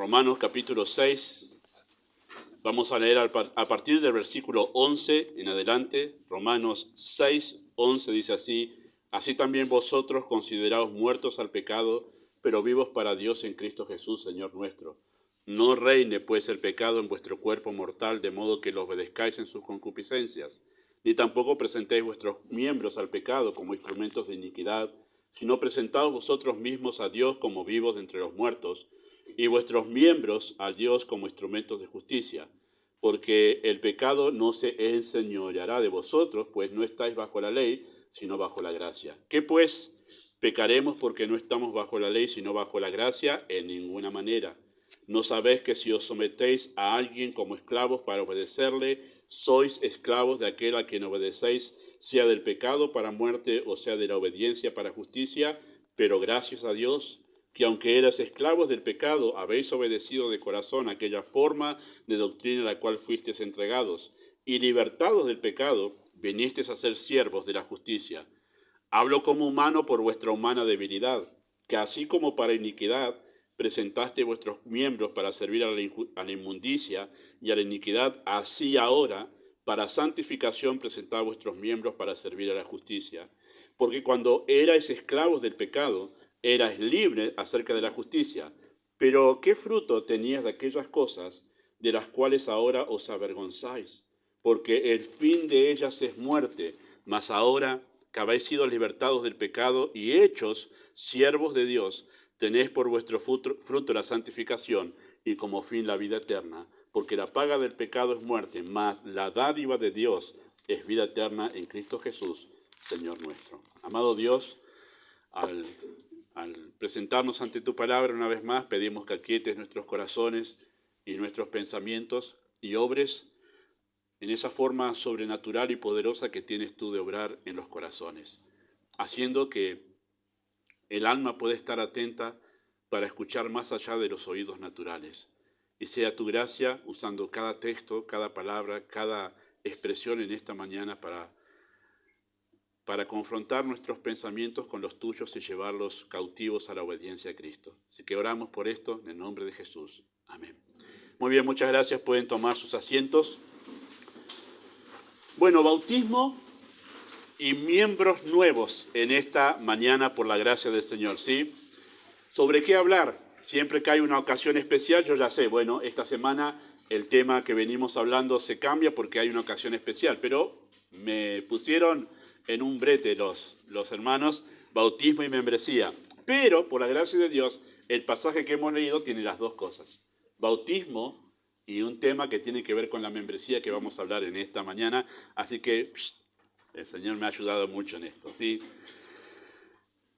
Romanos capítulo 6, vamos a leer a partir del versículo 11 en adelante. Romanos 6, 11 dice así: Así también vosotros consideraos muertos al pecado, pero vivos para Dios en Cristo Jesús, Señor nuestro. No reine pues el pecado en vuestro cuerpo mortal, de modo que lo obedezcáis en sus concupiscencias, ni tampoco presentéis vuestros miembros al pecado como instrumentos de iniquidad, sino presentaos vosotros mismos a Dios como vivos de entre los muertos, y vuestros miembros a Dios como instrumentos de justicia. Porque el pecado no se enseñoreará de vosotros, pues no estáis bajo la ley, sino bajo la gracia. ¿Qué pues? ¿Pecaremos porque no estamos bajo la ley, sino bajo la gracia? En ninguna manera. ¿No sabéis que si os sometéis a alguien como esclavos para obedecerle, sois esclavos de aquel a quien obedecéis, sea del pecado para muerte o sea de la obediencia para justicia? Pero gracias a Dios, que aunque eras esclavos del pecado, habéis obedecido de corazón aquella forma de doctrina a la cual fuisteis entregados, y libertados del pecado, vinisteis a ser siervos de la justicia. Hablo como humano por vuestra humana debilidad, que así como para iniquidad presentaste vuestros miembros para servir a la inmundicia y a la iniquidad, así ahora, para santificación, presentad vuestros miembros para servir a la justicia. Porque cuando erais esclavos del pecado, erais libres acerca de la justicia. Pero ¿qué fruto teníais de aquellas cosas de las cuales ahora os avergonzáis? Porque el fin de ellas es muerte, mas ahora que habéis sido libertados del pecado y hechos siervos de Dios, tenéis por vuestro fruto la santificación y como fin la vida eterna, porque la paga del pecado es muerte, mas la dádiva de Dios es vida eterna en Cristo Jesús, Señor nuestro. Amado Dios, al presentarnos ante tu palabra una vez más, pedimos que aquietes nuestros corazones y nuestros pensamientos y obres en esa forma sobrenatural y poderosa que tienes tú de obrar en los corazones, haciendo que el alma pueda estar atenta para escuchar más allá de los oídos naturales. Y sea tu gracia usando cada texto, cada palabra, cada expresión en esta mañana para confrontar nuestros pensamientos con los tuyos y llevarlos cautivos a la obediencia a Cristo. Así que oramos por esto en el nombre de Jesús. Amén. Muy bien, muchas gracias. Pueden tomar sus asientos. Bueno, bautismo y miembros nuevos en esta mañana por la gracia del Señor, ¿sí? ¿Sobre qué hablar? Siempre que hay una ocasión especial, yo ya sé, bueno, esta semana el tema que venimos hablando se cambia porque hay una ocasión especial, pero me pusieron en un brete los hermanos, bautismo y membresía. Pero, por la gracia de Dios, el pasaje que hemos leído tiene las dos cosas, bautismo y un tema que tiene que ver con la membresía que vamos a hablar en esta mañana, así que el Señor me ha ayudado mucho en esto, ¿sí?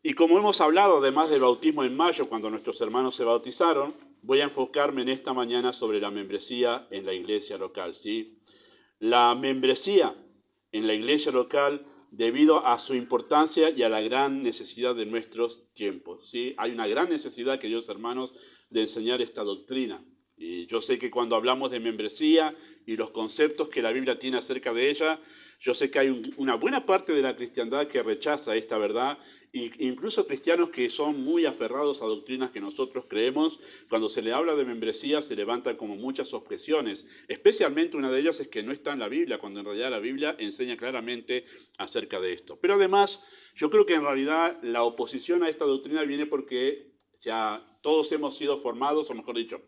Y como hemos hablado además del bautismo en mayo, cuando nuestros hermanos se bautizaron, voy a enfocarme en esta mañana sobre la membresía en la iglesia local, ¿sí? La membresía en la iglesia local debido a su importancia y a la gran necesidad de nuestros tiempos, ¿sí? Hay una gran necesidad, queridos hermanos, de enseñar esta doctrina. Y yo sé que cuando hablamos de membresía y los conceptos que la Biblia tiene acerca de ella, yo sé que hay una buena parte de la cristiandad que rechaza esta verdad, e incluso cristianos que son muy aferrados a doctrinas que nosotros creemos. Cuando se le habla de membresía se levantan como muchas objeciones, especialmente una de ellas es que no está en la Biblia, cuando en realidad la Biblia enseña claramente acerca de esto. Pero además, yo creo que en realidad la oposición a esta doctrina viene porque ya todos hemos sido formados, o mejor dicho,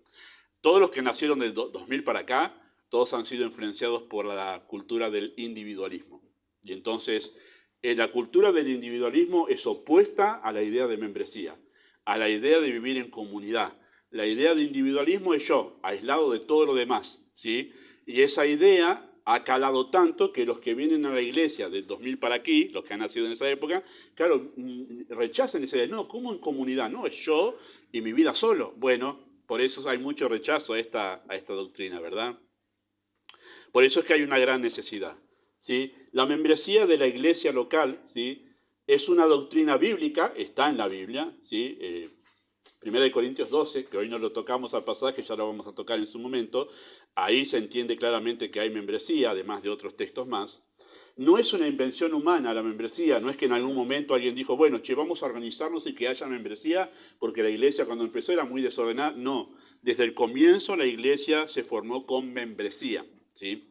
todos los que nacieron del 2000 para acá, todos han sido influenciados por la cultura del individualismo. Y entonces, la cultura del individualismo es opuesta a la idea de membresía, a la idea de vivir en comunidad. La idea de individualismo es yo, aislado de todo lo demás, ¿sí? Y esa idea ha calado tanto que los que vienen a la iglesia del 2000 para aquí, los que han nacido en esa época, claro, rechazan esa idea. No, ¿cómo en comunidad? No, es yo y mi vida solo. Bueno, por eso hay mucho rechazo a esta doctrina, ¿verdad? Por eso es que hay una gran necesidad, ¿sí? La membresía de la iglesia local, ¿sí?, es una doctrina bíblica, está en la Biblia, ¿sí? 1 Corintios 12, que hoy no lo tocamos al pasaje, ya lo vamos a tocar en su momento. Ahí se entiende claramente que hay membresía, además de otros textos más. No es una invención humana la membresía, no es que en algún momento alguien dijo, bueno, che, vamos a organizarnos y que haya membresía, porque la iglesia cuando empezó era muy desordenada. No, desde el comienzo la iglesia se formó con membresía, ¿sí?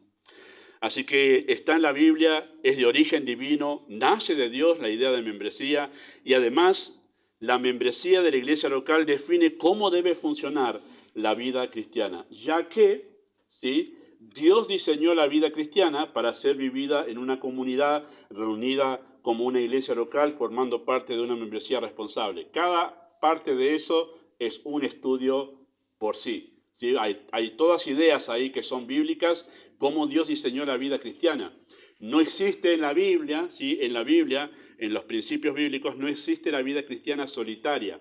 Así que está en la Biblia, es de origen divino, nace de Dios la idea de membresía y además la membresía de la iglesia local define cómo debe funcionar la vida cristiana, ya que, ¿sí?, Dios diseñó la vida cristiana para ser vivida en una comunidad reunida como una iglesia local formando parte de una membresía responsable. Cada parte de eso es un estudio por sí. ¿Sí? Hay todas ideas ahí que son bíblicas, cómo Dios diseñó la vida cristiana. No existe en la Biblia, ¿sí?, en los principios bíblicos, no existe la vida cristiana solitaria.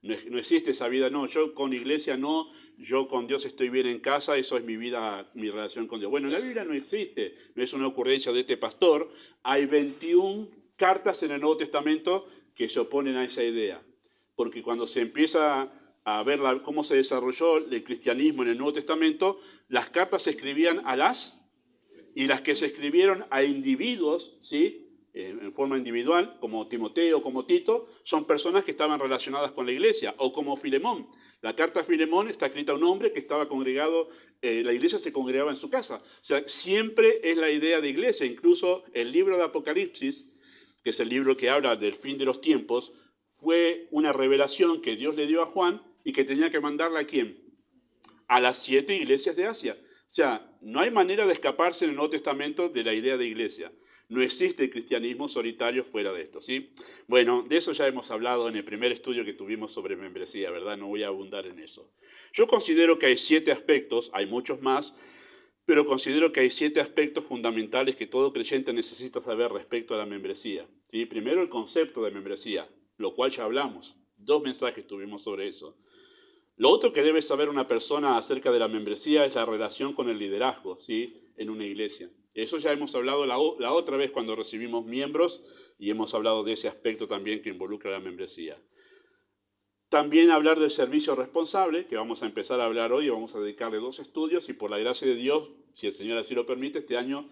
No existe esa vida, no, yo con iglesia no, yo con Dios estoy bien en casa, eso es mi vida, mi relación con Dios. Bueno, en la Biblia no existe, no es una ocurrencia de este pastor. Hay 21 cartas en el Nuevo Testamento que se oponen a esa idea. Porque cuando se empieza a ver cómo se desarrolló el cristianismo en el Nuevo Testamento, las cartas se escribían y las que se escribieron a individuos, ¿sí?, en forma individual, como Timoteo, como Tito, son personas que estaban relacionadas con la iglesia, o como Filemón. La carta a Filemón está escrita a un hombre que estaba congregado, la iglesia se congregaba en su casa. O sea, siempre es la idea de iglesia. Incluso el libro de Apocalipsis, que es el libro que habla del fin de los tiempos, fue una revelación que Dios le dio a Juan y que tenía que mandarla ¿a quién? A las 7 iglesias de Asia. O sea, no hay manera de escaparse en el Nuevo Testamento de la idea de iglesia. No existe el cristianismo solitario fuera de esto, ¿sí? Bueno, de eso ya hemos hablado en el primer estudio que tuvimos sobre membresía, ¿verdad? No voy a abundar en eso. Yo considero que hay 7 aspectos, hay muchos más, pero considero que hay 7 aspectos fundamentales que todo creyente necesita saber respecto a la membresía, ¿sí? Primero, el concepto de membresía, lo cual ya hablamos. 2 mensajes tuvimos sobre eso. Lo otro que debe saber una persona acerca de la membresía es la relación con el liderazgo, ¿sí?, en una iglesia. Eso ya hemos hablado la otra vez cuando recibimos miembros y hemos hablado de ese aspecto también que involucra la membresía. También hablar del servicio responsable, que vamos a empezar a hablar hoy, vamos a dedicarle 2 estudios y por la gracia de Dios, si el Señor así lo permite, este año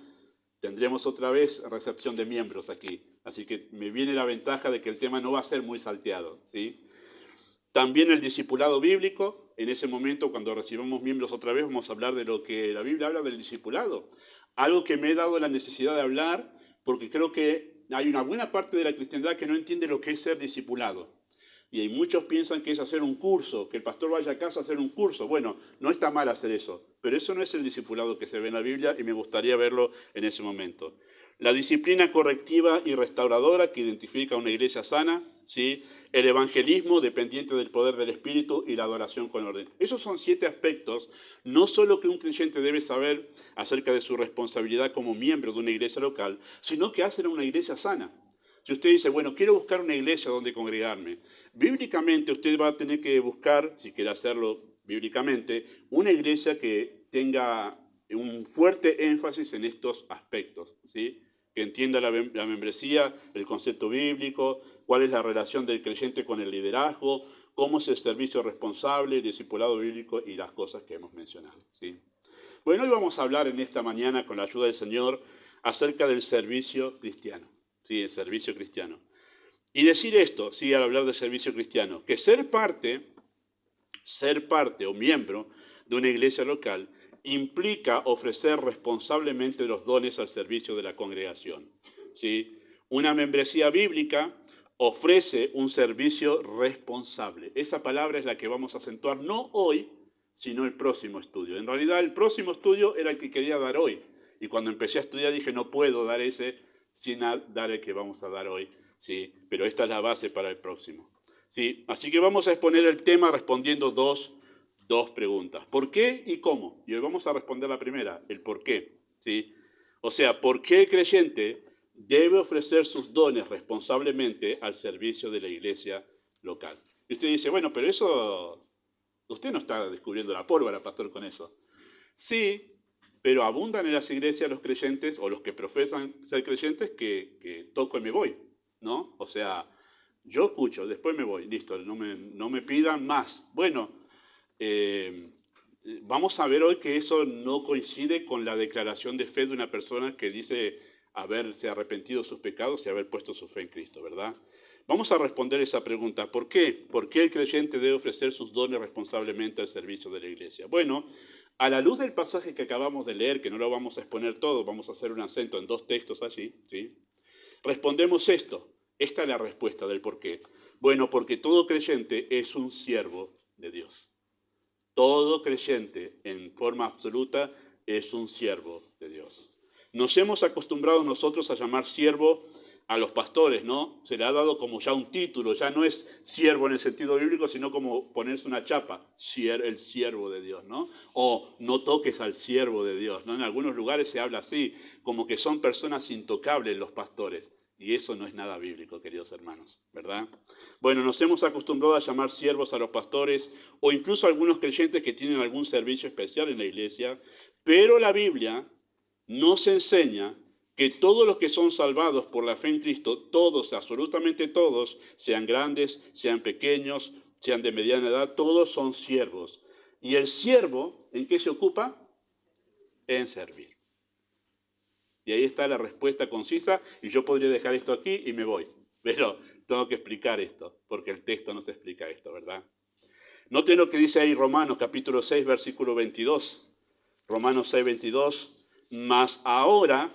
tendremos otra vez recepción de miembros aquí. Así que me viene la ventaja de que el tema no va a ser muy salteado, ¿sí? También el discipulado bíblico. En ese momento, cuando recibamos miembros otra vez, vamos a hablar de lo que la Biblia habla del discipulado. Algo que me he dado la necesidad de hablar, porque creo que hay una buena parte de la cristiandad que no entiende lo que es ser discipulado. Y hay muchos piensan que es hacer un curso, que el pastor vaya a casa a hacer un curso. Bueno, no está mal hacer eso, pero eso no es el discipulado que se ve en la Biblia y me gustaría verlo en ese momento. La disciplina correctiva y restauradora que identifica a una iglesia sana, ¿sí? El evangelismo dependiente del poder del Espíritu y la adoración con orden. Esos son 7 aspectos, no solo que un creyente debe saber acerca de su responsabilidad como miembro de una iglesia local, sino que hacen una iglesia sana. Si usted dice, bueno, quiero buscar una iglesia donde congregarme, bíblicamente usted va a tener que buscar, si quiere hacerlo bíblicamente, una iglesia que tenga un fuerte énfasis en estos aspectos, ¿sí? Que entienda la membresía, el concepto bíblico, cuál es la relación del creyente con el liderazgo, cómo es el servicio responsable, el discipulado bíblico y las cosas que hemos mencionado, ¿sí? Bueno, hoy vamos a hablar en esta mañana, con la ayuda del Señor, acerca del servicio cristiano, ¿sí? El servicio cristiano. Y decir esto, ¿sí?, al hablar de servicio cristiano, que ser parte o miembro de una iglesia local implica ofrecer responsablemente los dones al servicio de la congregación, ¿sí? Una membresía bíblica ofrece un servicio responsable. Esa palabra es la que vamos a acentuar no hoy, sino el próximo estudio. En realidad el próximo estudio era el que quería dar hoy. Y cuando empecé a estudiar dije, no puedo dar ese sin dar el que vamos a dar hoy, ¿sí? Pero esta es la base para el próximo, ¿sí? Así que vamos a exponer el tema respondiendo dos preguntas. ¿Por qué y cómo? Y hoy vamos a responder la primera, el por qué, ¿sí? O sea, ¿por qué el creyente debe ofrecer sus dones responsablemente al servicio de la iglesia local? Y usted dice, bueno, pero eso, usted no está descubriendo la pólvora, pastor, con eso. Sí, pero abundan en las iglesias los creyentes, o los que profesan ser creyentes, que toco y me voy, ¿no? O sea, yo escucho, después me voy, listo, no me pidan más. Bueno, vamos a ver hoy que eso no coincide con la declaración de fe de una persona que dice haberse arrepentido de sus pecados y haber puesto su fe en Cristo, ¿verdad? Vamos a responder esa pregunta. ¿Por qué? ¿Por qué el creyente debe ofrecer sus dones responsablemente al servicio de la iglesia? Bueno, a la luz del pasaje que acabamos de leer, que no lo vamos a exponer todo, vamos a hacer un acento en 2 textos allí, ¿sí? Respondemos esto. Esta es la respuesta del por qué. Bueno, porque todo creyente es un siervo de Dios. Todo creyente, en forma absoluta, es un siervo de Dios. Nos hemos acostumbrado nosotros a llamar siervo a los pastores, ¿no? Se le ha dado como ya un título, ya no es siervo en el sentido bíblico, sino como ponerse una chapa, el siervo de Dios, ¿no? O no toques al siervo de Dios, ¿no? En algunos lugares se habla así, como que son personas intocables los pastores. Y eso no es nada bíblico, queridos hermanos, ¿verdad? Bueno, nos hemos acostumbrado a llamar siervos a los pastores o incluso a algunos creyentes que tienen algún servicio especial en la iglesia, pero la Biblia nos enseña que todos los que son salvados por la fe en Cristo, todos, absolutamente todos, sean grandes, sean pequeños, sean de mediana edad, todos son siervos. ¿Y el siervo en qué se ocupa? En servir. Y ahí está la respuesta concisa, y yo podría dejar esto aquí y me voy. Pero tengo que explicar esto, porque el texto nos explica esto, ¿verdad? Noten lo que dice ahí Romanos capítulo 6, versículo 22. Romanos 6, 22. Mas ahora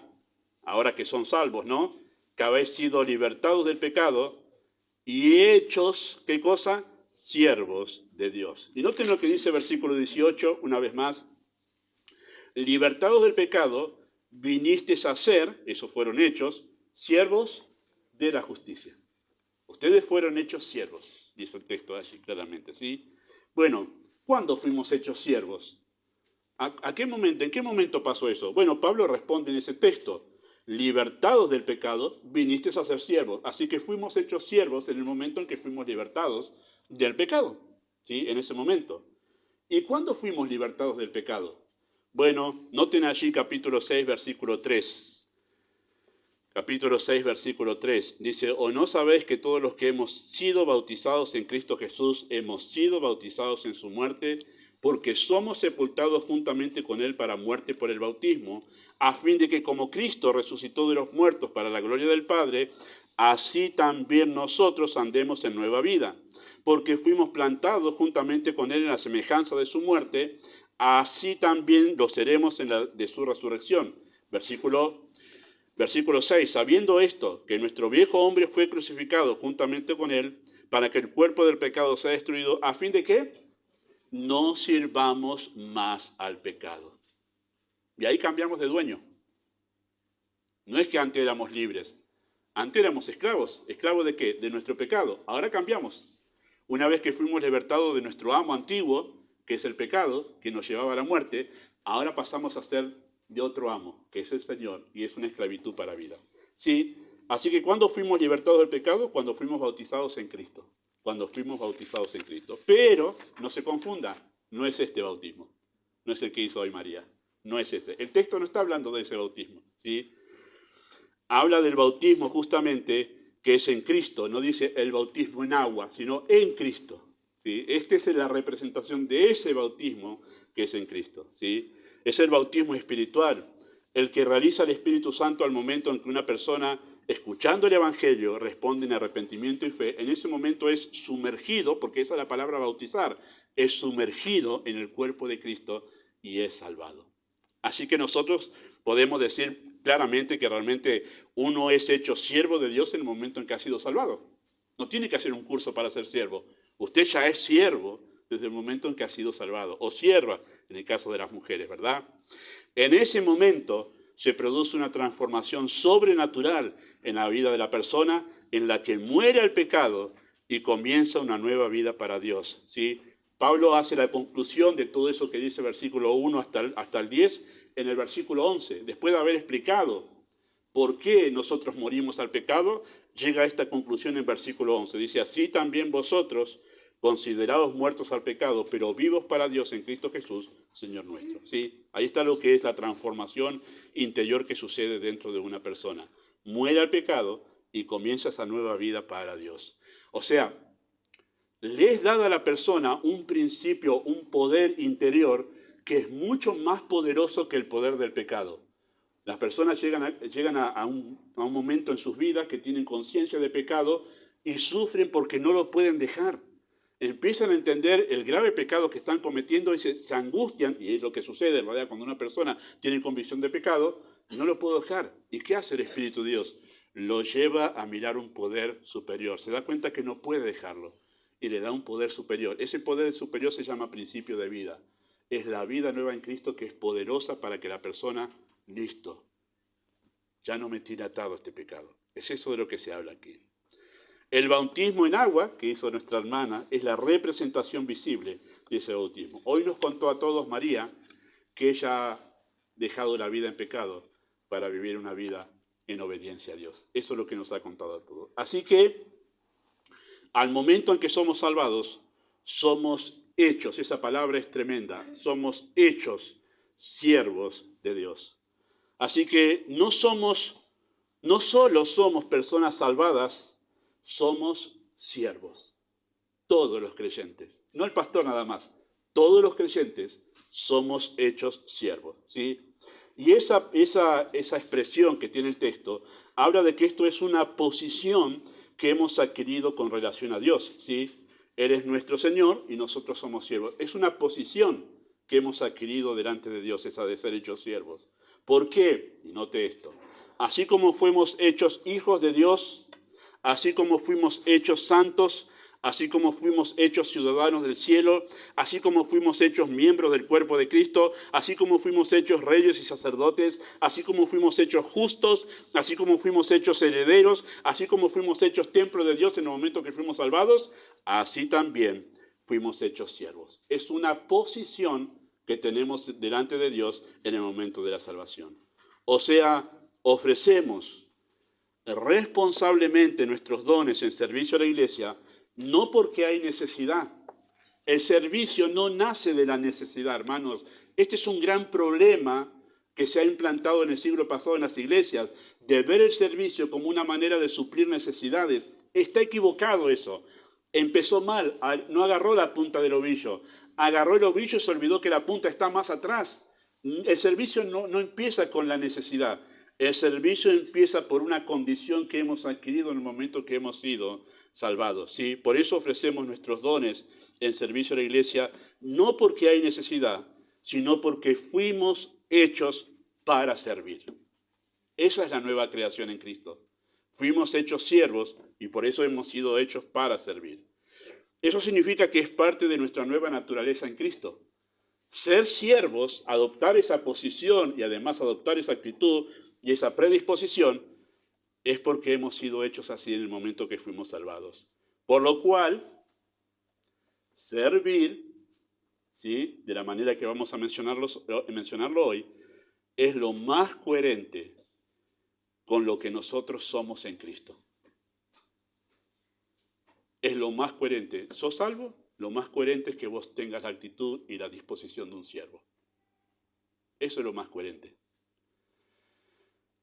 que son salvos, ¿no? Que habéis sido libertados del pecado y hechos, ¿qué cosa? Siervos de Dios. Y noten lo que dice versículo 18, una vez más. Libertados del pecado, vinisteis a ser, esos fueron hechos, siervos de la justicia. Ustedes fueron hechos siervos, dice el texto allí claramente, ¿sí? Bueno, ¿cuándo fuimos hechos siervos? ¿A qué momento? ¿En qué momento pasó eso? Bueno, Pablo responde en ese texto, libertados del pecado, vinisteis a ser siervos. Así que fuimos hechos siervos en el momento en que fuimos libertados del pecado, ¿sí? En ese momento. ¿Y cuándo fuimos libertados del pecado? Bueno, noten allí capítulo 6, versículo 3. Capítulo 6, versículo 3. Dice, ¿o no sabéis que todos los que hemos sido bautizados en Cristo Jesús, hemos sido bautizados en su muerte? Porque somos sepultados juntamente con Él para muerte por el bautismo, a fin de que como Cristo resucitó de los muertos para la gloria del Padre, así también nosotros andemos en nueva vida. Porque fuimos plantados juntamente con Él en la semejanza de su muerte, así también lo seremos en la de su resurrección. Versículo 6. Sabiendo esto, que nuestro viejo hombre fue crucificado juntamente con Él, para que el cuerpo del pecado sea destruido, a fin de que no sirvamos más al pecado. Y ahí cambiamos de dueño. No es que antes éramos libres. Antes éramos esclavos. ¿Esclavos de qué? De nuestro pecado. Ahora cambiamos. Una vez que fuimos libertados de nuestro amo antiguo, que es el pecado, que nos llevaba a la muerte, ahora pasamos a ser de otro amo, que es el Señor, y es una esclavitud para vida. Sí, así que ¿cuándo fuimos libertados del pecado? Cuando fuimos bautizados en Cristo. Cuando fuimos bautizados en Cristo. Pero, no se confunda, no es este bautismo. No es el que hizo hoy María. No es ese. El texto no está hablando de ese bautismo, ¿sí? Habla del bautismo justamente que es en Cristo. No dice el bautismo en agua, sino en Cristo, ¿sí? Esta es la representación de ese bautismo que es en Cristo, ¿sí? Es el bautismo espiritual, el que realiza el Espíritu Santo al momento en que una persona, escuchando el Evangelio, responde en arrepentimiento y fe. En ese momento es sumergido, porque esa es la palabra bautizar, es sumergido en el cuerpo de Cristo y es salvado. Así que nosotros podemos decir claramente que realmente uno es hecho siervo de Dios en el momento en que ha sido salvado. No tiene que hacer un curso para ser siervo. Usted ya es siervo desde el momento en que ha sido salvado, o sierva en el caso de las mujeres, ¿verdad? En ese momento se produce una transformación sobrenatural en la vida de la persona, en la que muere el pecado y comienza una nueva vida para Dios, ¿sí? Pablo hace la conclusión de todo eso que dice versículo 1 hasta el 10 en el versículo 11. Después de haber explicado por qué nosotros morimos al pecado, llega a esta conclusión en versículo 11. Dice, así también vosotros, considerados muertos al pecado, pero vivos para Dios en Cristo Jesús, Señor nuestro. ¿Sí? Ahí está lo que es la transformación interior que sucede dentro de una persona. Muere al pecado y comienza esa nueva vida para Dios. O sea, le es dada a la persona un principio, un poder interior que es mucho más poderoso que el poder del pecado. Las personas llegan a un momento en sus vidas que tienen conciencia de pecado y sufren porque no lo pueden dejar. Empiezan a entender el grave pecado que están cometiendo y se angustian, y es lo que sucede en realidad cuando una persona tiene convicción de pecado, no lo puedo dejar. ¿Y qué hace el Espíritu de Dios? Lo lleva a mirar un poder superior. Se da cuenta que no puede dejarlo y le da un poder superior. Ese poder superior se llama principio de vida. Es la vida nueva en Cristo que es poderosa para que la persona, listo, ya no me tiene atado a este pecado. Es eso de lo que se habla aquí. El bautismo en agua, que hizo nuestra hermana, es la representación visible de ese bautismo. Hoy nos contó a todos María que ella ha dejado la vida en pecado para vivir una vida en obediencia a Dios. Eso es lo que nos ha contado a todos. Así que, al momento en que somos salvados, somos hechos, esa palabra es tremenda, somos hechos siervos de Dios. Así que no solo somos personas salvadas, somos siervos. Todos los creyentes, no el pastor nada más, todos los creyentes somos hechos siervos, ¿sí? Y esa expresión que tiene el texto habla de que esto es una posición que hemos adquirido con relación a Dios, ¿sí? Él es nuestro Señor y nosotros somos siervos. Es una posición que hemos adquirido delante de Dios, esa de ser hechos siervos. ¿Por qué? Y note esto. Así como fuimos hechos hijos de Dios, así como fuimos hechos santos, así como fuimos hechos ciudadanos del cielo, así como fuimos hechos miembros del cuerpo de Cristo, así como fuimos hechos reyes y sacerdotes, así como fuimos hechos justos, así como fuimos hechos herederos, así como fuimos hechos templo de Dios en el momento que fuimos salvados, así también fuimos hechos siervos. Es una posición que tenemos delante de Dios en el momento de la salvación. O sea, ofrecemos responsablemente nuestros dones en servicio a la iglesia, no porque hay necesidad. El servicio no nace de la necesidad, hermanos. Este es un gran problema que se ha implantado en el siglo pasado en las iglesias, de ver el servicio como una manera de suplir necesidades. Está equivocado eso. Empezó mal, no agarró la punta del ovillo. Agarró el ovillo y se olvidó que la punta está más atrás. El servicio no empieza con la necesidad. El servicio empieza por una condición que hemos adquirido en el momento que hemos sido salvados, ¿sí? Por eso ofrecemos nuestros dones en servicio a la iglesia, no porque hay necesidad, sino porque fuimos hechos para servir. Esa es la nueva creación en Cristo. Fuimos hechos siervos y por eso hemos sido hechos para servir. Eso significa que es parte de nuestra nueva naturaleza en Cristo. Ser siervos, adoptar esa posición y además adoptar esa actitud y esa predisposición, es porque hemos sido hechos así en el momento que fuimos salvados. Por lo cual, servir, ¿sí?, de la manera que vamos a mencionarlo hoy, es lo más coherente con lo que nosotros somos en Cristo. Es lo más coherente. ¿Sos salvo? Lo más coherente es que vos tengas la actitud y la disposición de un siervo. Eso es lo más coherente.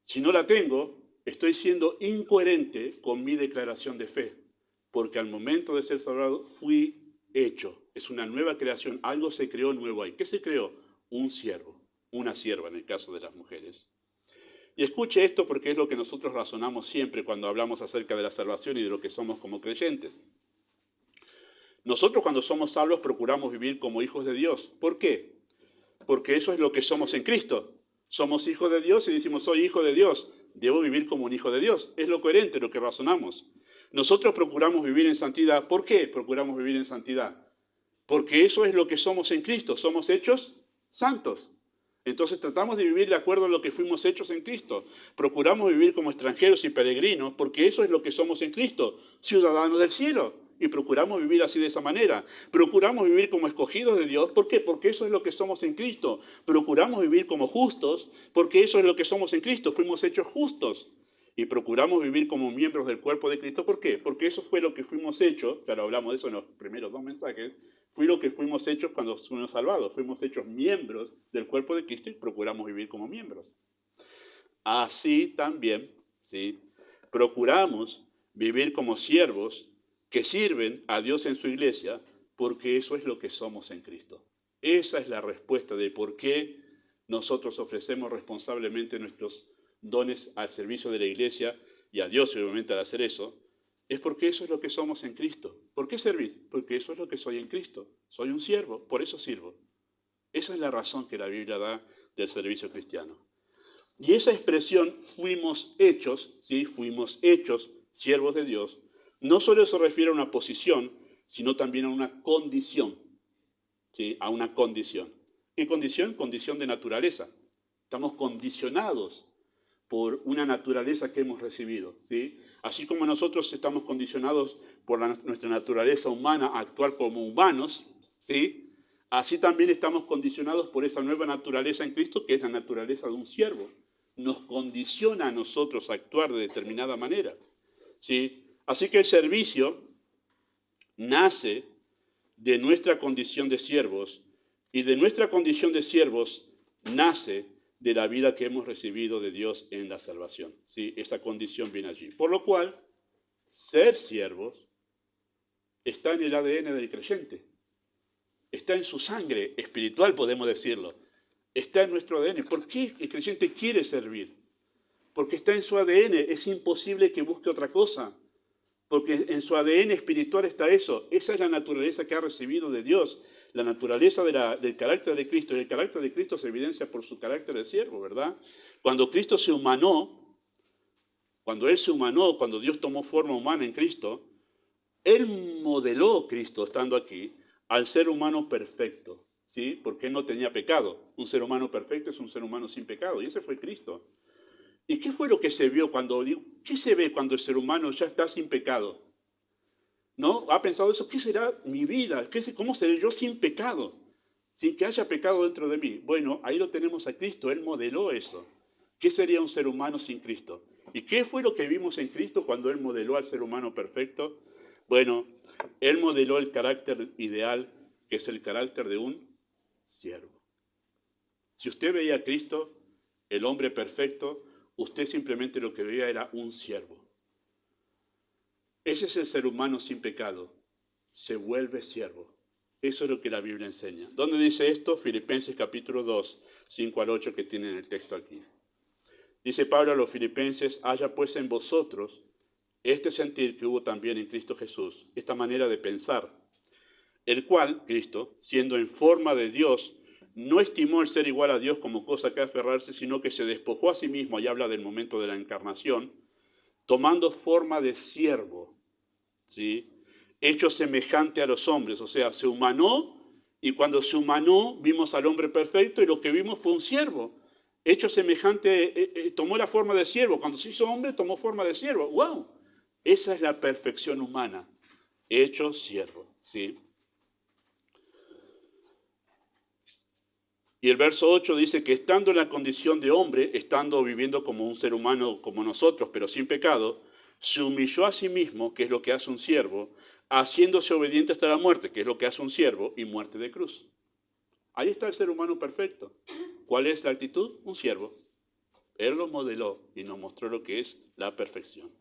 Si no la tengo, estoy siendo incoherente con mi declaración de fe, porque al momento de ser salvado fui hecho. Es una nueva creación, algo se creó nuevo ahí. ¿Qué se creó? Un siervo, una sierva en el caso de las mujeres. Y escuche esto porque es lo que nosotros razonamos siempre cuando hablamos acerca de la salvación y de lo que somos como creyentes. Nosotros cuando somos salvos procuramos vivir como hijos de Dios. ¿Por qué? Porque eso es lo que somos en Cristo. Somos hijos de Dios y decimos, soy hijo de Dios. Debo vivir como un hijo de Dios. Es lo coherente, lo que razonamos. Nosotros procuramos vivir en santidad. ¿Por qué procuramos vivir en santidad? Porque eso es lo que somos en Cristo. Somos hechos santos. Entonces tratamos de vivir de acuerdo a lo que fuimos hechos en Cristo. Procuramos vivir como extranjeros y peregrinos porque eso es lo que somos en Cristo, ciudadanos del cielo. Y procuramos vivir así de esa manera. Procuramos vivir como escogidos de Dios. ¿Por qué? Porque eso es lo que somos en Cristo. Procuramos vivir como justos porque eso es lo que somos en Cristo. Fuimos hechos justos. Y procuramos vivir como miembros del cuerpo de Cristo. ¿Por qué? Porque eso fue lo que fuimos hechos. Ya lo hablamos de eso en los primeros 2 mensajes. Fue lo que fuimos hechos cuando fuimos salvados. Fuimos hechos miembros del cuerpo de Cristo y procuramos vivir como miembros. Así también, ¿sí?, procuramos vivir como siervos que sirven a Dios en su iglesia, porque eso es lo que somos en Cristo. Esa es la respuesta de por qué nosotros ofrecemos responsablemente nuestros dones al servicio de la iglesia y a Dios, obviamente, al hacer eso, Es porque eso es lo que somos en Cristo. ¿Por qué servir? Porque eso es lo que soy en Cristo. Soy un siervo, por eso sirvo. Esa es la razón que la Biblia da del servicio cristiano. Y esa expresión, fuimos hechos, ¿sí? Fuimos hechos siervos de Dios, no solo se refiere a una posición, sino también a una condición, ¿sí? A una condición. ¿Qué condición? Condición de naturaleza. Estamos condicionados por una naturaleza que hemos recibido, ¿sí? Así como nosotros estamos condicionados por nuestra naturaleza humana a actuar como humanos, ¿sí? Así también estamos condicionados por esa nueva naturaleza en Cristo, que es la naturaleza de un siervo. Nos condiciona a nosotros a actuar de determinada manera, ¿sí? Así que el servicio nace de nuestra condición de siervos, y de nuestra condición de siervos nace de la vida que hemos recibido de Dios en la salvación, ¿sí? Esa condición viene allí. Por lo cual, ser siervos está en el ADN del creyente. Está en su sangre espiritual, podemos decirlo. Está en nuestro ADN. ¿Por qué el creyente quiere servir? Porque está en su ADN. Es imposible que busque otra cosa. Porque en su ADN espiritual está eso. Esa es la naturaleza que ha recibido de Dios. La naturaleza del carácter de Cristo. Y el carácter de Cristo se evidencia por su carácter de siervo, ¿verdad? Cuando Cristo se humanó, cuando Dios tomó forma humana en Cristo, Él modeló Cristo estando aquí al ser humano perfecto, ¿sí? Porque Él no tenía pecado. Un ser humano perfecto es un ser humano sin pecado. Y ese fue Cristo. ¿Y qué fue lo que se vio qué se ve cuando el ser humano ya está sin pecado? ¿No? ¿Ha pensado eso? ¿Qué será mi vida? ¿Cómo seré yo sin pecado? Sin que haya pecado dentro de mí. Bueno, ahí lo tenemos a Cristo. Él modeló eso. ¿Qué sería un ser humano sin Cristo? ¿Y qué fue lo que vimos en Cristo cuando Él modeló al ser humano perfecto? Bueno, Él modeló el carácter ideal, que es el carácter de un siervo. Si usted veía a Cristo, el hombre perfecto, usted simplemente lo que veía era un siervo. Ese es el ser humano sin pecado. Se vuelve siervo. Eso es lo que la Biblia enseña. ¿Dónde dice esto? Filipenses capítulo 2, 5 al 8 que tienen el texto aquí. Dice Pablo a los filipenses: haya pues en vosotros este sentir que hubo también en Cristo Jesús, esta manera de pensar, el cual, Cristo, siendo en forma de Dios, no estimó el ser igual a Dios como cosa que aferrarse, sino que se despojó a sí mismo, ahí habla del momento de la encarnación, tomando forma de siervo, ¿sí? Hecho semejante a los hombres, o sea, se humanó, y cuando se humanó vimos al hombre perfecto, y lo que vimos fue un siervo. Hecho semejante, tomó la forma de siervo. Cuando se hizo hombre, tomó forma de siervo. ¡Wow! Esa es la perfección humana, hecho siervo, ¿sí? Y el verso 8 dice que estando en la condición de hombre, estando viviendo como un ser humano como nosotros, pero sin pecado, se humilló a sí mismo, que es lo que hace un siervo, haciéndose obediente hasta la muerte, que es lo que hace un siervo, y muerte de cruz. Ahí está el ser humano perfecto. ¿Cuál es la actitud? Un siervo. Él lo modeló y nos mostró lo que es la perfección.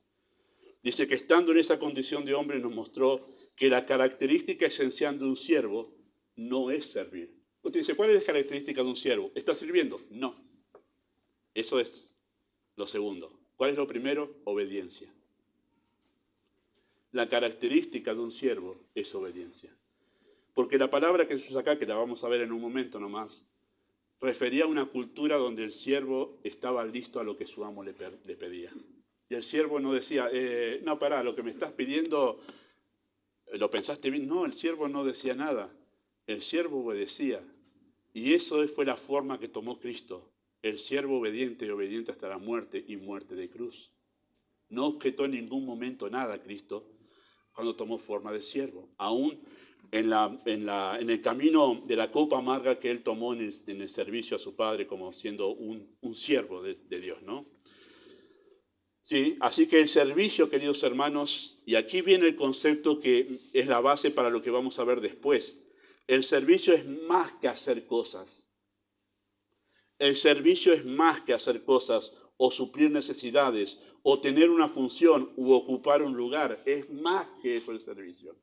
Dice que estando en esa condición de hombre nos mostró que la característica esencial de un siervo no es servir. Usted dice, ¿cuál es la característica de un siervo? ¿Está sirviendo? No. Eso es lo segundo. ¿Cuál es lo primero? Obediencia. La característica de un siervo es obediencia. Porque la palabra que se usa acá, que la vamos a ver en un momento nomás, refería a una cultura donde el siervo estaba listo a lo que su amo le pedía. Y el siervo no decía, no, pará, lo que me estás pidiendo, ¿lo pensaste bien? No, el siervo no decía nada. El siervo obedecía. Y eso fue la forma que tomó Cristo. El siervo obediente y obediente hasta la muerte y muerte de cruz. No objetó en ningún momento nada Cristo cuando tomó forma de siervo. Aún en el camino de la copa amarga que él tomó en el servicio a su Padre como siendo un siervo de Dios, ¿no? Sí, así que el servicio, queridos hermanos, y aquí viene el concepto que es la base para lo que vamos a ver después. El servicio es más que hacer cosas. El servicio es más que hacer cosas o suplir necesidades o tener una función u ocupar un lugar. Es más que eso el servicio.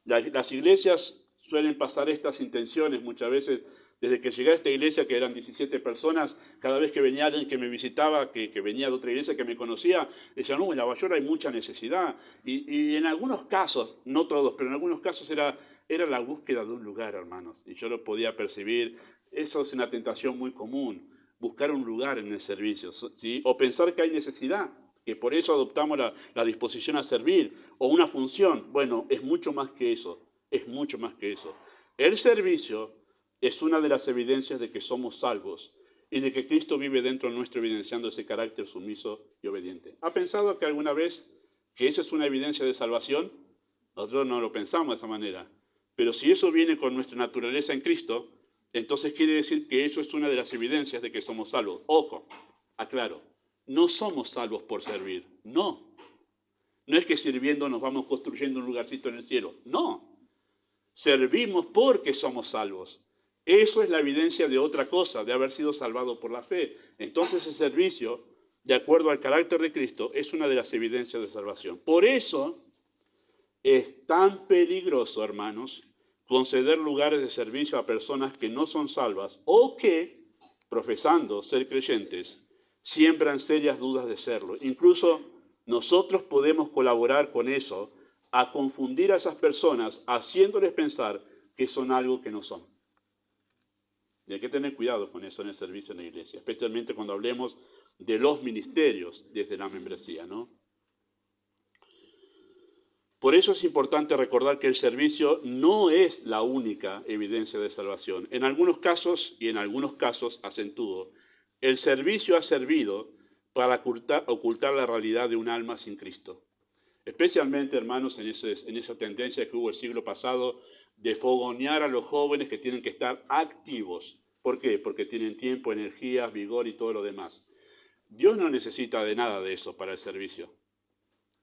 Las iglesias suelen pasar estas intenciones muchas veces. Desde que llegué a esta iglesia, que eran 17 personas, cada vez que venía alguien que me visitaba, que venía de otra iglesia que me conocía, decía, no, en la Bayora hay mucha necesidad. Y en algunos casos, no todos, pero en algunos casos era la búsqueda de un lugar, hermanos. Y yo lo podía percibir. Eso es una tentación muy común, buscar un lugar en el servicio, ¿sí? O pensar que hay necesidad, que por eso adoptamos la disposición a servir, o una función. Bueno, es mucho más que eso, es mucho más que eso. El servicio es una de las evidencias de que somos salvos y de que Cristo vive dentro nuestro, evidenciando ese carácter sumiso y obediente. ¿Ha pensado que alguna vez que eso es una evidencia de salvación? Nosotros no lo pensamos de esa manera. Pero si eso viene con nuestra naturaleza en Cristo, entonces quiere decir que eso es una de las evidencias de que somos salvos. Ojo, aclaro, no somos salvos por servir, no. No es que sirviendo nos vamos construyendo un lugarcito en el cielo, no. Servimos porque somos salvos. Eso es la evidencia de otra cosa, de haber sido salvado por la fe. Entonces el servicio, de acuerdo al carácter de Cristo, es una de las evidencias de salvación. Por eso es tan peligroso, hermanos, conceder lugares de servicio a personas que no son salvas o que, profesando ser creyentes, siembran serias dudas de serlo. Incluso nosotros podemos colaborar con eso, a confundir a esas personas, haciéndoles pensar que son algo que no son. Y hay que tener cuidado con eso en el servicio en la iglesia, especialmente cuando hablemos de los ministerios desde la membresía, ¿no? Por eso es importante recordar que el servicio no es la única evidencia de salvación. En algunos casos, y en algunos casos, acentúo, el servicio ha servido para ocultar la realidad de un alma sin Cristo. Especialmente, hermanos, en esa tendencia que hubo el siglo pasado de fogonear a los jóvenes que tienen que estar activos. ¿Por qué? Porque tienen tiempo, energía, vigor y todo lo demás. Dios no necesita de nada de eso para el servicio.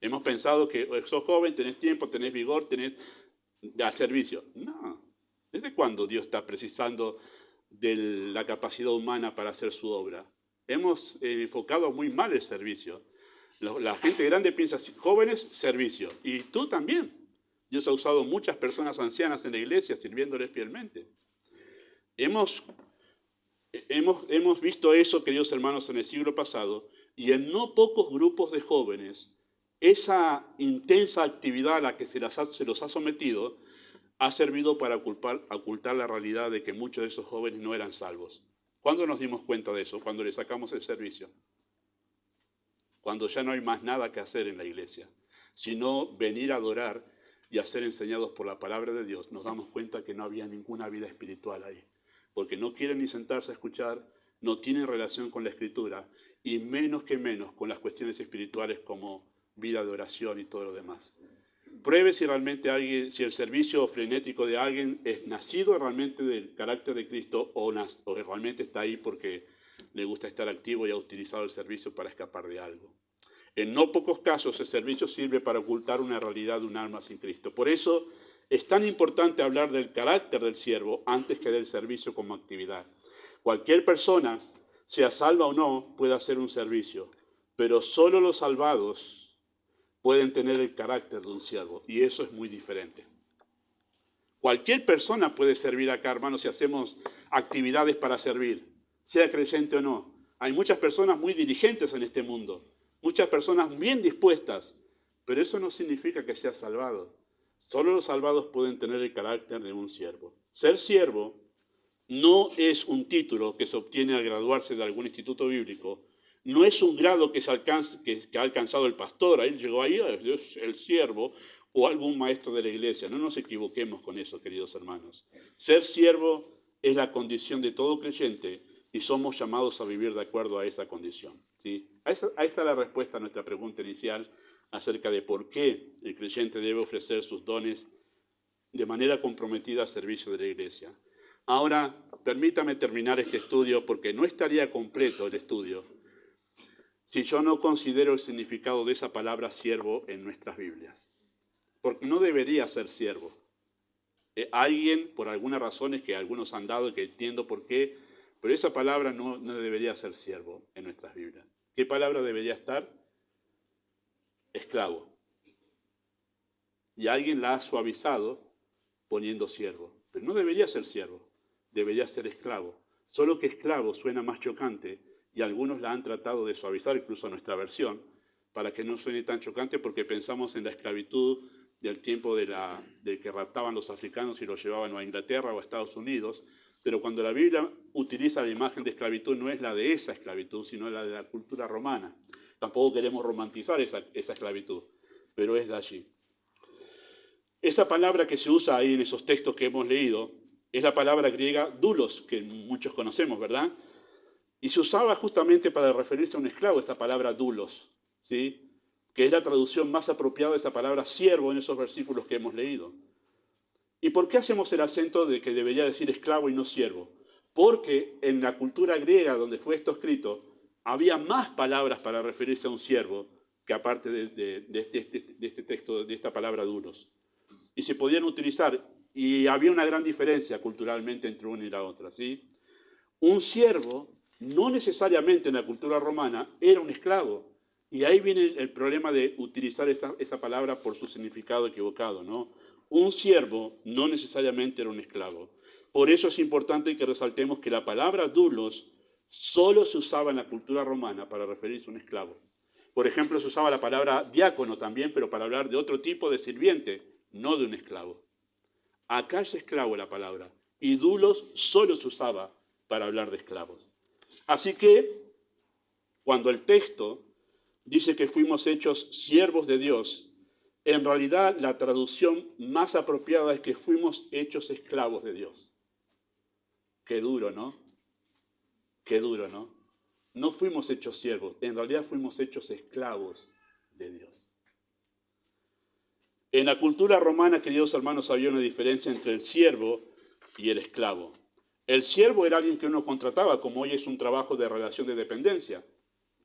Hemos pensado que sos joven, tenés tiempo, tenés vigor, tenés al servicio. No. ¿Desde cuándo Dios está precisando de la capacidad humana para hacer su obra? Hemos enfocado muy mal el servicio. La gente grande piensa, jóvenes, servicio. Y tú también. Dios ha usado muchas personas ancianas en la iglesia sirviéndole fielmente. Hemos visto eso, queridos hermanos, en el siglo pasado, y en no pocos grupos de jóvenes, esa intensa actividad a la que se los ha sometido ha servido para ocultar la realidad de que muchos de esos jóvenes no eran salvos. ¿Cuándo nos dimos cuenta de eso? Cuando le sacamos el servicio. Cuando ya no hay más nada que hacer en la iglesia, sino venir a adorar y a ser enseñados por la palabra de Dios, nos damos cuenta que no había ninguna vida espiritual ahí. Porque no quieren ni sentarse a escuchar, no tienen relación con la Escritura, y menos con las cuestiones espirituales como vida de oración y todo lo demás. Pruebe si realmente si el servicio frenético de alguien es nacido realmente del carácter de Cristo o realmente está ahí porque le gusta estar activo y ha utilizado el servicio para escapar de algo. En no pocos casos el servicio sirve para ocultar una realidad de un alma sin Cristo. Por eso es tan importante hablar del carácter del siervo antes que del servicio como actividad. Cualquier persona, sea salva o no, puede hacer un servicio, pero solo los salvados pueden tener el carácter de un siervo, y eso es muy diferente. Cualquier persona puede servir acá, hermanos, si hacemos actividades para servir, sea creyente o no. Hay muchas personas muy diligentes en este mundo, muchas personas bien dispuestas, pero eso no significa que sea salvado. Solo los salvados pueden tener el carácter de un siervo. Ser siervo no es un título que se obtiene al graduarse de algún instituto bíblico, no es un grado que ha alcanzado el pastor, ahí llegó ahí, es el siervo, o algún maestro de la iglesia. No nos equivoquemos con eso, queridos hermanos. Ser siervo es la condición de todo creyente y somos llamados a vivir de acuerdo a esa condición, ¿sí? Ahí está la respuesta a nuestra pregunta inicial acerca de por qué el creyente debe ofrecer sus dones de manera comprometida al servicio de la iglesia. Ahora, permítame terminar este estudio porque no estaría completo el estudio si yo no considero el significado de esa palabra siervo en nuestras Biblias. Porque no debería ser siervo. Alguien, por algunas razones que algunos han dado y que entiendo por qué, pero esa palabra no debería ser siervo en nuestras Biblias. ¿Qué palabra debería estar? Esclavo. Y alguien la ha suavizado poniendo siervo. Pero no debería ser siervo, debería ser esclavo. Solo que esclavo suena más chocante y algunos la han tratado de suavizar, incluso nuestra versión, para que no suene tan chocante porque pensamos en la esclavitud del tiempo de que raptaban los africanos y los llevaban a Inglaterra o a Estados Unidos. Pero cuando la Biblia utiliza la imagen de esclavitud no es la de esa esclavitud, sino la de la cultura romana. Tampoco queremos romantizar esa esclavitud, pero es de allí. Esa palabra que se usa ahí en esos textos que hemos leído es la palabra griega doulos, que muchos conocemos, ¿verdad? Y se usaba justamente para referirse a un esclavo, esa palabra doulos, ¿sí? Que es la traducción más apropiada de esa palabra siervo en esos versículos que hemos leído. ¿Y por qué hacemos el acento de que debería decir esclavo y no siervo? Porque en la cultura griega donde fue esto escrito, había más palabras para referirse a un siervo que aparte de este texto, de esta palabra doulos. Y se podían utilizar, y había una gran diferencia culturalmente entre una y la otra, ¿sí? Un siervo, no necesariamente en la cultura romana, era un esclavo. Y ahí viene el problema de utilizar esa palabra por su significado equivocado, ¿no? Un siervo no necesariamente era un esclavo. Por eso es importante que resaltemos que la palabra doulos solo se usaba en la cultura romana para referirse a un esclavo. Por ejemplo, se usaba la palabra diácono también, pero para hablar de otro tipo de sirviente, no de un esclavo. Acá es esclavo la palabra, y doulos solo se usaba para hablar de esclavos. Así que, cuando el texto dice que fuimos hechos siervos de Dios, en realidad la traducción más apropiada es que fuimos hechos esclavos de Dios. Qué duro, ¿no? Qué duro, ¿no? No fuimos hechos siervos, en realidad fuimos hechos esclavos de Dios. En la cultura romana, queridos hermanos, había una diferencia entre el siervo y el esclavo. El siervo era alguien que uno contrataba, como hoy es un trabajo de relación de dependencia.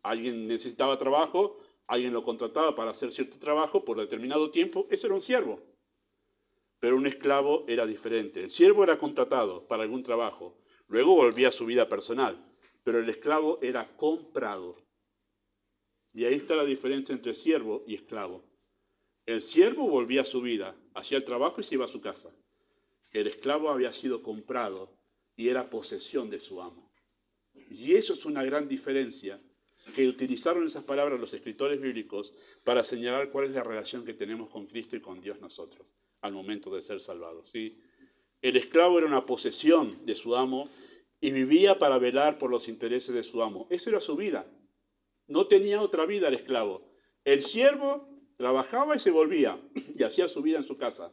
Alguien necesitaba trabajo, alguien lo contrataba para hacer cierto trabajo por determinado tiempo, ese era un siervo. Pero un esclavo era diferente. El siervo era contratado para algún trabajo, luego volvía a su vida personal, pero el esclavo era comprado. Y ahí está la diferencia entre siervo y esclavo. El siervo volvía a su vida, hacía el trabajo y se iba a su casa. El esclavo había sido comprado y era posesión de su amo. Y eso es una gran diferencia que utilizaron esas palabras los escritores bíblicos para señalar cuál es la relación que tenemos con Cristo y con Dios nosotros al momento de ser salvados, ¿sí? El esclavo era una posesión de su amo y vivía para velar por los intereses de su amo. Esa era su vida. No tenía otra vida el esclavo. El siervo trabajaba y se volvía y hacía su vida en su casa.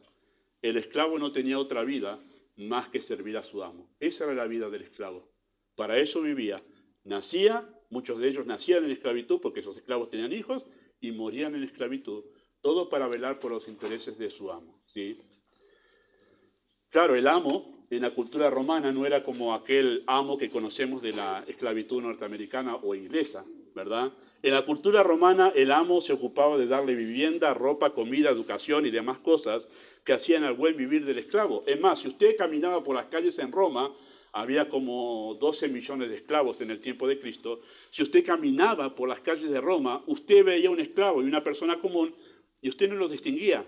El esclavo no tenía otra vida más que servir a su amo. Esa era la vida del esclavo. Para eso vivía. Nacía, muchos de ellos nacían en esclavitud porque esos esclavos tenían hijos y morían en esclavitud. Todo para velar por los intereses de su amo, ¿sí? Claro, el amo en la cultura romana no era como aquel amo que conocemos de la esclavitud norteamericana o inglesa, ¿verdad? En la cultura romana el amo se ocupaba de darle vivienda, ropa, comida, educación y demás cosas que hacían al buen vivir del esclavo. Es más, si usted caminaba por las calles en Roma, había como 12 millones de esclavos en el tiempo de Cristo. Si usted caminaba por las calles de Roma, usted veía un esclavo y una persona común y usted no los distinguía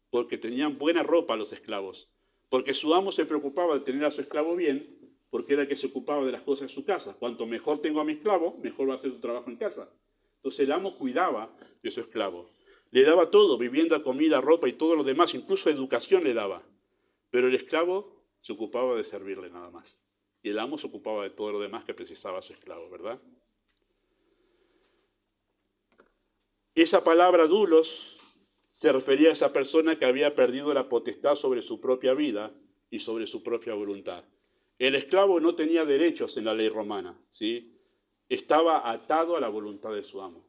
porque tenían buena ropa los esclavos. Porque su amo se preocupaba de tener a su esclavo bien, porque era el que se ocupaba de las cosas de su casa. Cuanto mejor tengo a mi esclavo, mejor va a ser su trabajo en casa. Entonces el amo cuidaba de su esclavo. Le daba todo, vivienda, comida, ropa y todo lo demás, incluso educación le daba. Pero el esclavo se ocupaba de servirle nada más. Y el amo se ocupaba de todo lo demás que precisaba su esclavo, ¿verdad? Esa palabra doulos se refería a esa persona que había perdido la potestad sobre su propia vida y sobre su propia voluntad. El esclavo no tenía derechos en la ley romana, ¿sí? Estaba atado a la voluntad de su amo.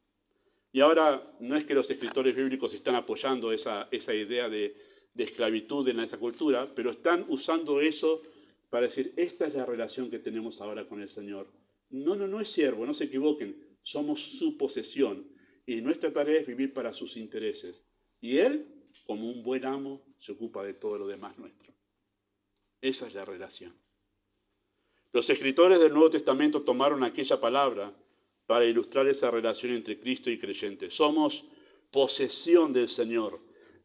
Y ahora no es que los escritores bíblicos están apoyando esa idea de esclavitud en esa cultura, pero están usando eso para decir, esta es la relación que tenemos ahora con el Señor. No es siervo, no se equivoquen, somos su posesión y nuestra tarea es vivir para sus intereses. Y Él, como un buen amo, se ocupa de todo lo demás nuestro. Esa es la relación. Los escritores del Nuevo Testamento tomaron aquella palabra para ilustrar esa relación entre Cristo y creyente. Somos posesión del Señor.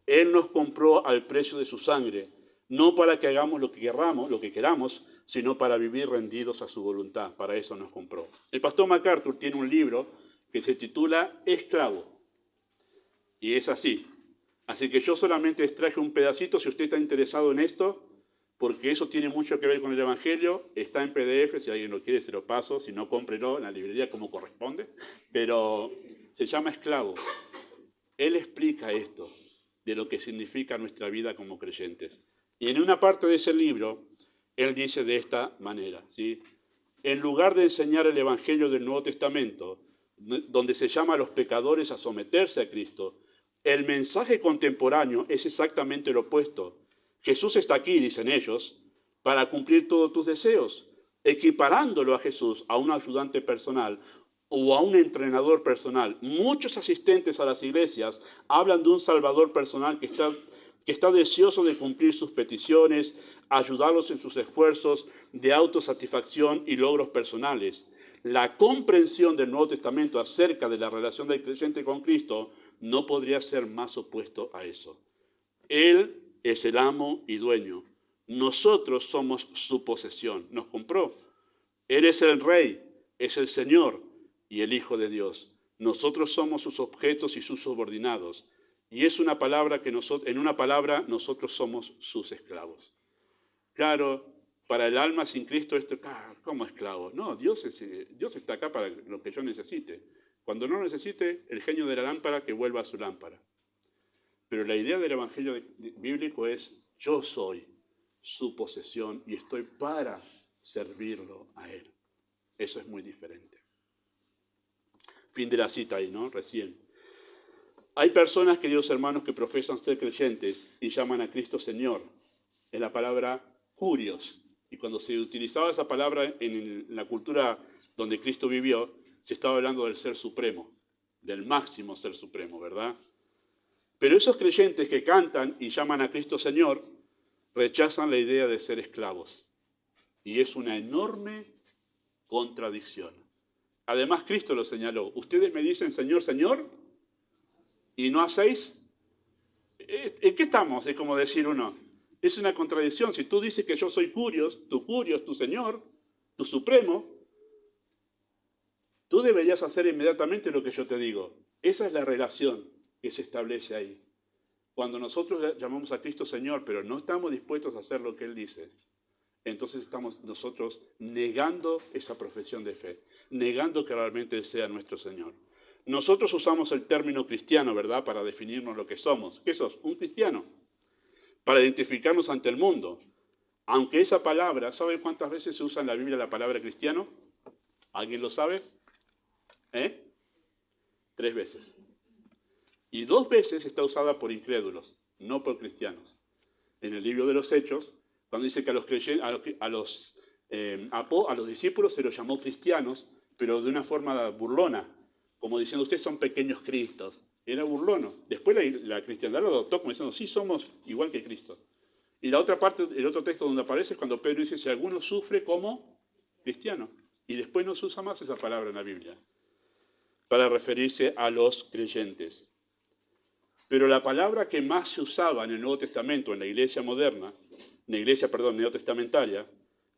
Él nos compró al precio de su sangre. no para que hagamos lo que queramos, sino para vivir rendidos a su voluntad. Para eso nos compró. El pastor MacArthur tiene un libro que se titula Esclavo. Y es así. Así que yo solamente extraje un pedacito, si usted está interesado en esto, porque eso tiene mucho que ver con el Evangelio. Está en PDF, si alguien lo quiere se lo paso, si no, cómprelo en la librería como corresponde. Pero se llama Esclavo. Él explica esto, de lo que significa nuestra vida como creyentes. Y en una parte de ese libro, él dice de esta manera, ¿sí? En lugar de enseñar el Evangelio del Nuevo Testamento, donde se llama a los pecadores a someterse a Cristo, el mensaje contemporáneo es exactamente lo opuesto. Jesús está aquí, dicen ellos, para cumplir todos tus deseos, equiparándolo a Jesús a un ayudante personal o a un entrenador personal. Muchos asistentes a las iglesias hablan de un salvador personal que está deseoso de cumplir sus peticiones, ayudarlos en sus esfuerzos de autosatisfacción y logros personales. La comprensión del Nuevo Testamento acerca de la relación del creyente con Cristo no podría ser más opuesto a eso. Él es el amo y dueño. Nosotros somos su posesión. Nos compró. Él es el Rey, es el Señor y el Hijo de Dios. Nosotros somos sus objetos y sus subordinados. Y es una palabra que en una palabra nosotros somos sus esclavos. Claro, para el alma sin Cristo esto, ¿cómo esclavo? No, Dios está acá para lo que yo necesite. Cuando no necesite, el genio de la lámpara que vuelva a su lámpara. Pero la idea del Evangelio bíblico es, yo soy su posesión y estoy para servirlo a Él. Eso es muy diferente. Fin de la cita ahí, ¿no? Recién. Hay personas, queridos hermanos, que profesan ser creyentes y llaman a Cristo Señor. Es la palabra curios. Y cuando se utilizaba esa palabra en la cultura donde Cristo vivió, se estaba hablando del ser supremo, del máximo ser supremo, ¿verdad? Pero esos creyentes que cantan y llaman a Cristo Señor, rechazan la idea de ser esclavos. Y es una enorme contradicción. Además, Cristo lo señaló. Ustedes me dicen Señor, Señor, y no hacéis. ¿En qué estamos? Es como decir uno. Es una contradicción. Si tú dices que yo soy Curios, tu Señor, tu Supremo, tú deberías hacer inmediatamente lo que yo te digo. Esa es la relación que se establece ahí. Cuando nosotros llamamos a Cristo Señor, pero no estamos dispuestos a hacer lo que Él dice, entonces estamos nosotros negando esa profesión de fe, negando que realmente Él sea nuestro Señor. Nosotros usamos el término cristiano, ¿verdad?, para definirnos lo que somos. ¿Qué sos? Un cristiano. Para identificarnos ante el mundo. Aunque esa palabra, ¿saben cuántas veces se usa en la Biblia la palabra cristiano? ¿Alguien lo sabe? 3 veces. Y 2 veces está usada por incrédulos, no por cristianos. En el libro de los Hechos, cuando dice que a los discípulos se los llamó cristianos, pero de una forma burlona, como diciendo, ustedes son pequeños cristos. Era burlono. Después la cristiandad lo adoptó como diciendo, sí, somos igual que Cristo. Y la otra parte, el otro texto donde aparece es cuando Pedro dice, si alguno sufre como cristiano. Y después no se usa más esa palabra en la Biblia, para referirse a los creyentes. Pero la palabra que más se usaba en el Nuevo Testamento, en la iglesia moderna, neotestamentaria,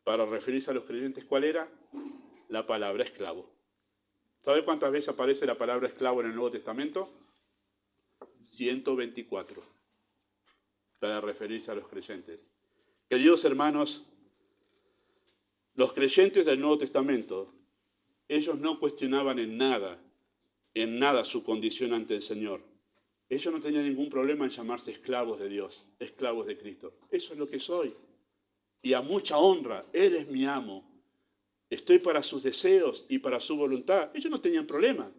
para referirse a los creyentes, ¿cuál era? La palabra esclavo. ¿Sabe cuántas veces aparece la palabra esclavo en el Nuevo Testamento? 124, para referirse a los creyentes. Queridos hermanos, los creyentes del Nuevo Testamento, ellos no cuestionaban en nada su condición ante el Señor. Ellos no tenían ningún problema en llamarse esclavos de Dios, esclavos de Cristo. Eso es lo que soy. Y a mucha honra, Él es mi amo. Estoy para sus deseos y para su voluntad. Ellos no tenían problema.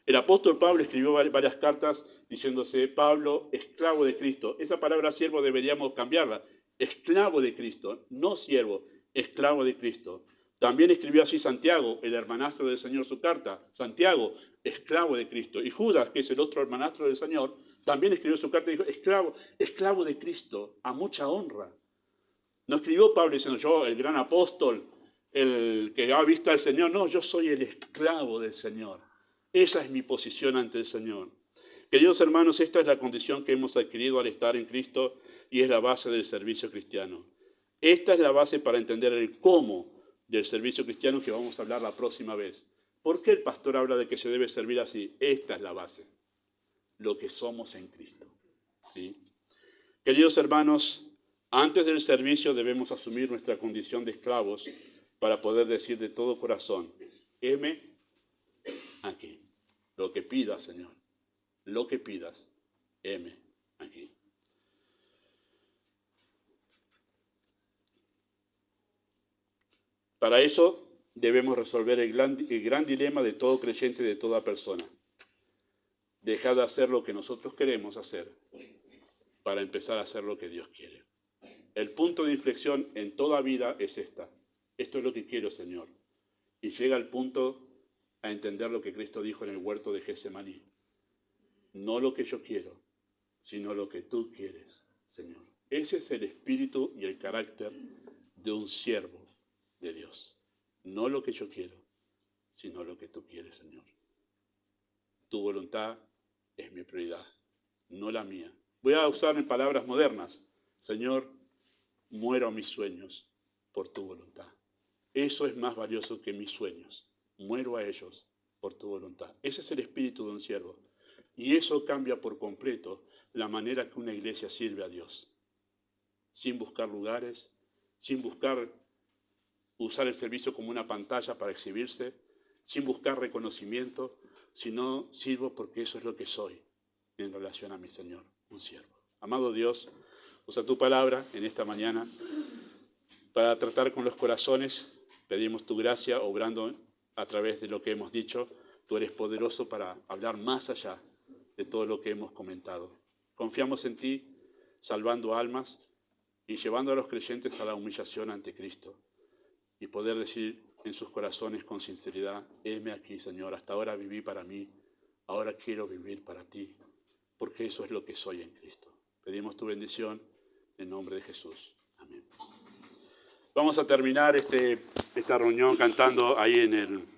El apóstol Pablo escribió varias cartas diciéndose, Pablo, esclavo de Cristo. Esa palabra siervo deberíamos cambiarla. Esclavo de Cristo, no siervo, esclavo de Cristo. También escribió así Santiago, el hermanastro del Señor, su carta. Santiago, esclavo de Cristo. Y Judas, que es el otro hermanastro del Señor, también escribió su carta y dijo, esclavo de Cristo, a mucha honra. No escribió Pablo diciendo, yo, el gran apóstol, el que ha visto al Señor. No, yo soy el esclavo del Señor. Esa es mi posición ante el Señor. Queridos hermanos, esta es la condición que hemos adquirido al estar en Cristo y es la base del servicio cristiano. Esta es la base para entender el cómo del servicio cristiano que vamos a hablar la próxima vez. ¿Por qué el pastor habla de que se debe servir así? Esta es la base, lo que somos en Cristo. ¿Sí? Queridos hermanos, antes del servicio debemos asumir nuestra condición de esclavos para poder decir de todo corazón, heme aquí. Lo que pidas, Señor, lo que pidas, heme aquí. Para eso debemos resolver el gran dilema de todo creyente y de toda persona. Dejar de hacer lo que nosotros queremos hacer para empezar a hacer lo que Dios quiere. El punto de inflexión en toda vida es esta. Esto es lo que quiero, Señor. Y llega al punto a entender lo que Cristo dijo en el huerto de Getsemaní. No lo que yo quiero, sino lo que tú quieres, Señor. Ese es el espíritu y el carácter de un siervo de Dios. No lo que yo quiero, sino lo que tú quieres, Señor. Tu voluntad es mi prioridad, no la mía. Voy a usar en palabras modernas. Señor, muero a mis sueños por tu voluntad. Eso es más valioso que mis sueños. Muero a ellos por tu voluntad. Ese es el espíritu de un siervo. Y eso cambia por completo la manera que una iglesia sirve a Dios. Sin buscar lugares, sin buscar usar el servicio como una pantalla para exhibirse, sin buscar reconocimiento, sino sirvo porque eso es lo que soy en relación a mi Señor, un siervo. Amado Dios, usa tu palabra en esta mañana para tratar con los corazones. Pedimos tu gracia obrando a través de lo que hemos dicho. Tú eres poderoso para hablar más allá de todo lo que hemos comentado. Confiamos en ti, salvando almas y llevando a los creyentes a la humillación ante Cristo. Y poder decir en sus corazones con sinceridad, heme aquí, Señor, hasta ahora viví para mí, ahora quiero vivir para ti, porque eso es lo que soy en Cristo. Pedimos tu bendición en nombre de Jesús. Amén. Vamos a terminar esta reunión cantando ahí en el